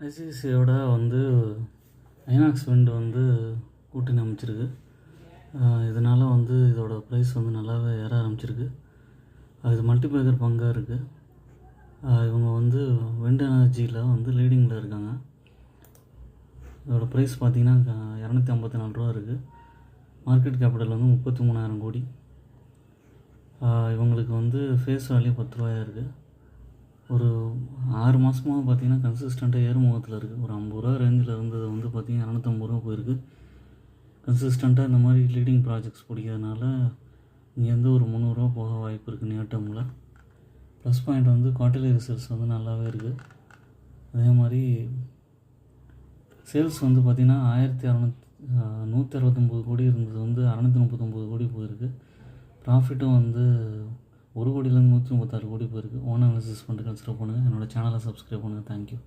ஐசிஐசியோட INOX wind கூட்டணி அமைச்சிருக்கு. இதனால் இதோட ப்ரைஸ் நல்லாவே ஏற ஆரம்பிச்சிருக்கு. இது மல்டிபேக்கர் பங்காக இருக்குது. இவங்க விண்ட் எனர்ஜியில் லீடிங்கில் இருக்காங்க. இதோட ப்ரைஸ் பார்த்திங்கன்னா $254 இருக்குது. மார்க்கெட் கேபிட்டல் 33,000 கோடி. இவங்களுக்கு ஃபேஸ் வேல்யூ ₹10 இருக்குது. ஒரு 6 மாதமாக பார்த்திங்கன்னா கன்சிஸ்டண்ட்டாக ஏறுமுகத்தில் இருக்குது. ஒரு ₹50 ரேஞ்சில் இருந்தது பார்த்திங்கன்னா $250 போயிருக்கு. கன்சிஸ்டண்ட்டாக இந்த மாதிரி லீடிங் ப்ராஜெக்ட்ஸ் பிடிக்கிறதுனால இங்கேருந்து ஒரு ₹300 போக வாய்ப்பு இருக்குது நியர் டேர்மில். ப்ளஸ் பாயிண்ட் குவார்ட்டர்லி ரிசல்ட்ஸ் நல்லாவே இருக்குது. அதே மாதிரி சேல்ஸ் பார்த்திங்கன்னா 169 கோடி இருந்தது 639 கோடி போயிருக்கு. ப்ராஃபிட்டும் 1 கோடியிலேருந்து 136 கோடி போயிருக்கு. ஓன் அனாலிசிஸ் பண்ணிட்டு கன்சிடர் பண்ணுங்கள். என்னோடய சேனலை சப்ஸ்கிரைப் பண்ணுங்கள். தேங்க்யூ.